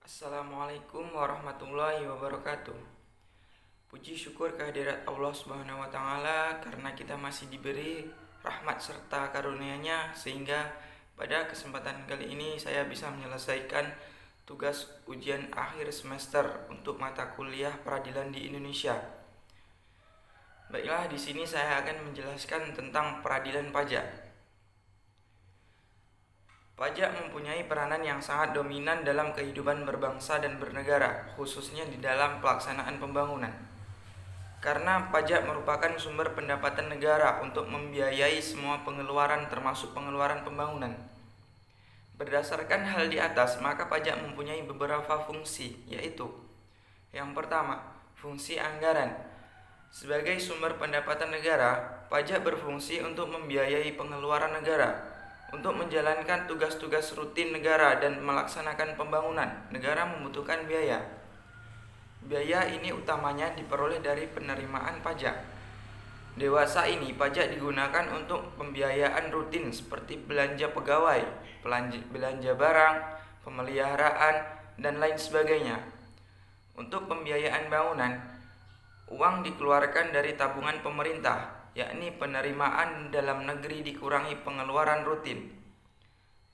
Assalamualaikum warahmatullahi wabarakatuh. Puji syukur kehadirat Allah Subhanahu wa taala karena kita masih diberi rahmat serta karunia-Nya sehingga pada kesempatan kali ini saya bisa menyelesaikan tugas ujian akhir semester untuk mata kuliah peradilan di Indonesia. Baiklah, di sini saya akan menjelaskan tentang peradilan pajak. Pajak mempunyai peranan yang sangat dominan dalam kehidupan berbangsa dan bernegara, khususnya di dalam pelaksanaan pembangunan. Karena pajak merupakan sumber pendapatan negara untuk membiayai semua pengeluaran termasuk pengeluaran pembangunan. Berdasarkan hal di atas, maka pajak mempunyai beberapa fungsi, yaitu: yang pertama, fungsi anggaran. Sebagai sumber pendapatan negara, pajak berfungsi untuk membiayai pengeluaran negara. Untuk menjalankan tugas-tugas rutin negara dan melaksanakan pembangunan, negara membutuhkan biaya. Biaya ini utamanya diperoleh dari penerimaan pajak. Dewasa ini, pajak digunakan untuk pembiayaan rutin seperti belanja pegawai, belanja barang, pemeliharaan, dan lain sebagainya. Untuk pembiayaan bangunan, uang dikeluarkan dari tabungan pemerintah, yakni penerimaan dalam negeri dikurangi pengeluaran rutin.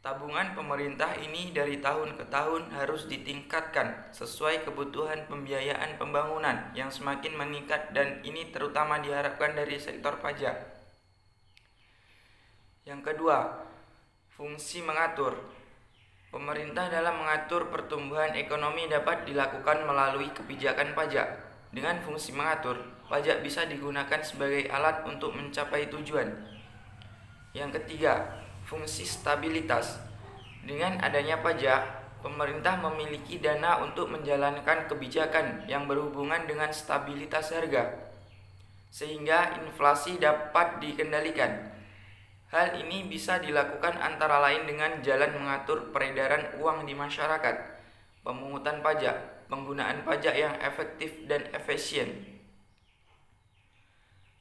Tabungan pemerintah ini dari tahun ke tahun harus ditingkatkan sesuai kebutuhan pembiayaan pembangunan yang semakin meningkat, dan ini terutama diharapkan dari sektor pajak. Yang kedua, fungsi mengatur. Pemerintah dalam mengatur pertumbuhan ekonomi dapat dilakukan melalui kebijakan pajak. Dengan fungsi mengatur, pajak bisa digunakan sebagai alat untuk mencapai tujuan. Yang ketiga, fungsi stabilitas. Dengan adanya pajak, pemerintah memiliki dana untuk menjalankan kebijakan yang berhubungan dengan stabilitas harga, sehingga inflasi dapat dikendalikan. Hal ini bisa dilakukan antara lain dengan jalan mengatur peredaran uang di masyarakat, pemungutan pajak, penggunaan pajak yang efektif dan efisien.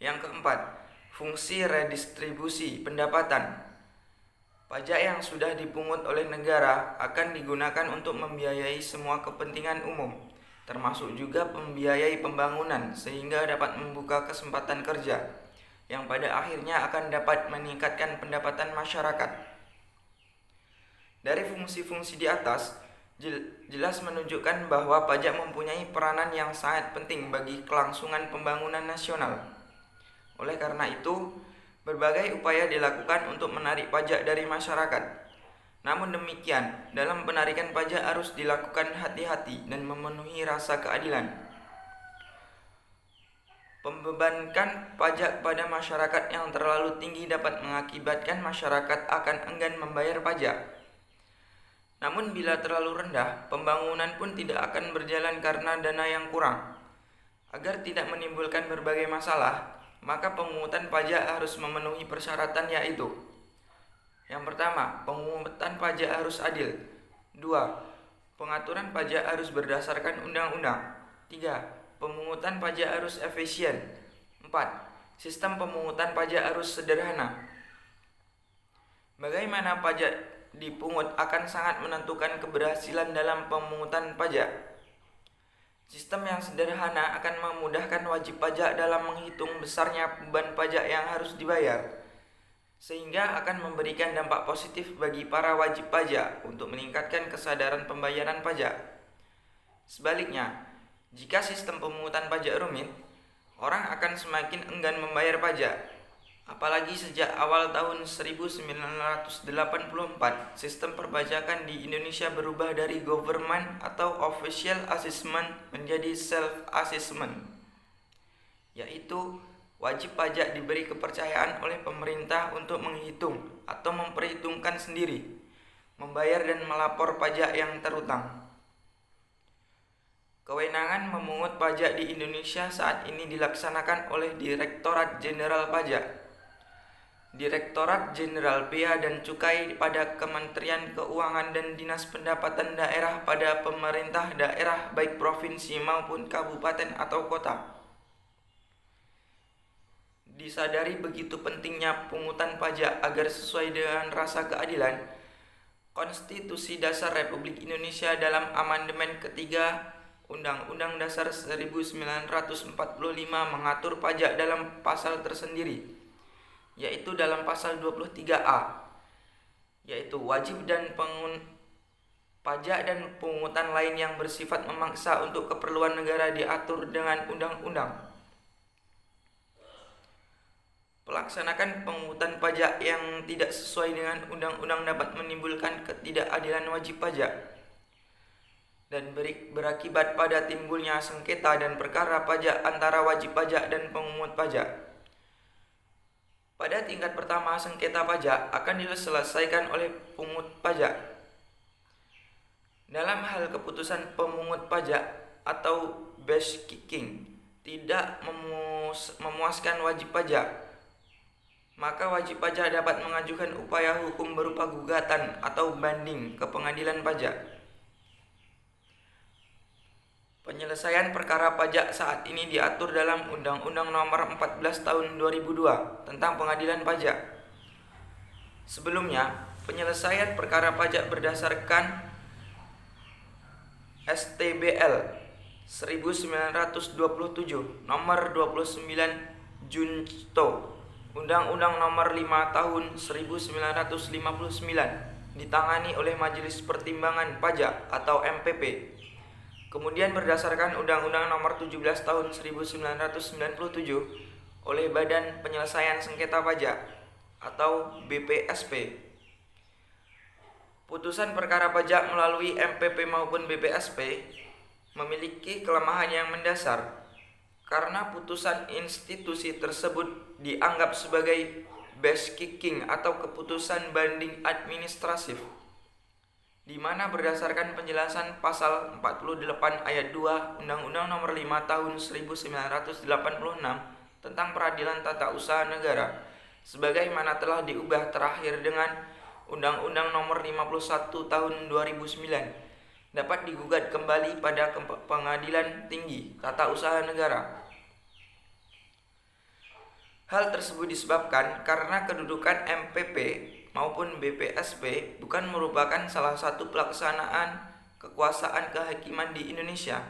Yang keempat, fungsi redistribusi pendapatan. Pajak yang sudah dipungut oleh negara akan digunakan untuk membiayai semua kepentingan umum, termasuk juga membiayai pembangunan, sehingga dapat membuka kesempatan kerja, yang pada akhirnya akan dapat meningkatkan pendapatan masyarakat. Dari fungsi-fungsi di atas, jelas menunjukkan bahwa pajak mempunyai peranan yang sangat penting bagi kelangsungan pembangunan nasional. Oleh karena itu, berbagai upaya dilakukan untuk menarik pajak dari masyarakat. Namun demikian, dalam penarikan pajak harus dilakukan hati-hati dan memenuhi rasa keadilan. Membebankan pajak pada masyarakat yang terlalu tinggi dapat mengakibatkan masyarakat akan enggan membayar pajak. Namun bila terlalu rendah, pembangunan pun tidak akan berjalan karena dana yang kurang. Agar tidak menimbulkan berbagai masalah, maka pemungutan pajak harus memenuhi persyaratan, yaitu: yang pertama, pemungutan pajak harus adil. 2. Pengaturan pajak harus berdasarkan undang-undang. 3. Pemungutan pajak harus efisien. 4. Sistem pemungutan pajak harus sederhana. Bagaimana pajak dipungut akan sangat menentukan keberhasilan dalam pemungutan pajak. Sistem yang sederhana akan memudahkan wajib pajak dalam menghitung besarnya beban pajak yang harus dibayar, sehingga akan memberikan dampak positif bagi para wajib pajak untuk meningkatkan kesadaran pembayaran pajak. Sebaliknya, jika sistem pemungutan pajak rumit, orang akan semakin enggan membayar pajak. Apalagi sejak awal tahun 1984, sistem perpajakan di Indonesia berubah dari government atau official assessment menjadi self-assessment, yaitu wajib pajak diberi kepercayaan oleh pemerintah untuk menghitung atau memperhitungkan sendiri, membayar dan melapor pajak yang terutang. Kewenangan memungut pajak di Indonesia saat ini dilaksanakan oleh Direktorat Jenderal Pajak, Direktorat Jenderal Bea dan Cukai pada Kementerian Keuangan, dan Dinas Pendapatan Daerah pada pemerintah daerah baik provinsi maupun kabupaten atau kota. Disadari begitu pentingnya pungutan pajak agar sesuai dengan rasa keadilan, Konstitusi Dasar Republik Indonesia dalam amandemen ketiga Undang-Undang Dasar 1945 mengatur pajak dalam pasal tersendiri, yaitu dalam pasal 23A, yaitu wajib dan pajak dan pungutan lain yang bersifat memaksa untuk keperluan negara diatur dengan undang-undang. Pelaksanakan pungutan pajak yang tidak sesuai dengan undang-undang dapat menimbulkan ketidakadilan wajib pajak dan berakibat pada timbulnya sengketa dan perkara pajak antara wajib pajak dan pemungut pajak. Pada tingkat pertama, sengketa pajak akan diselesaikan oleh pungut pajak. Dalam hal keputusan pemungut pajak atau base kicking tidak memuaskan wajib pajak, maka wajib pajak dapat mengajukan upaya hukum berupa gugatan atau banding ke pengadilan pajak. Penyelesaian perkara pajak saat ini diatur dalam Undang-Undang Nomor 14 Tahun 2002 tentang Pengadilan Pajak. Sebelumnya, penyelesaian perkara pajak berdasarkan STBL 1927 Nomor 29 Junto Undang-Undang Nomor 5 Tahun 1959 ditangani oleh Majelis Pertimbangan Pajak atau MPP. Kemudian berdasarkan Undang-Undang Nomor 17 Tahun 1997 oleh Badan Penyelesaian Sengketa Pajak atau BPSP. Putusan perkara pajak melalui MPP maupun BPSP memiliki kelemahan yang mendasar karena putusan institusi tersebut dianggap sebagai base kicking atau keputusan banding administratif, di mana berdasarkan penjelasan pasal 48 ayat 2 Undang-Undang Nomor 5 Tahun 1986 tentang Peradilan Tata Usaha Negara, sebagaimana telah diubah terakhir dengan Undang-Undang Nomor 51 Tahun 2009, dapat digugat kembali pada Pengadilan Tinggi Tata Usaha Negara. Hal tersebut disebabkan karena kedudukan MPP maupun BPSP bukan merupakan salah satu pelaksanaan kekuasaan kehakiman di Indonesia.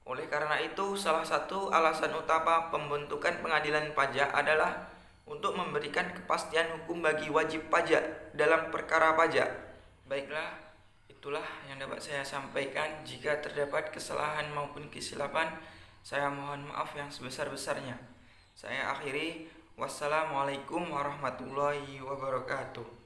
Oleh karena itu, salah satu alasan utama pembentukan pengadilan pajak adalah untuk memberikan kepastian hukum bagi wajib pajak dalam perkara pajak. Baiklah, itulah yang dapat saya sampaikan. Jika terdapat kesalahan maupun kesilapan, saya mohon maaf yang sebesar-besarnya. Saya akhiri. Wassalamualaikum warahmatullahi wabarakatuh.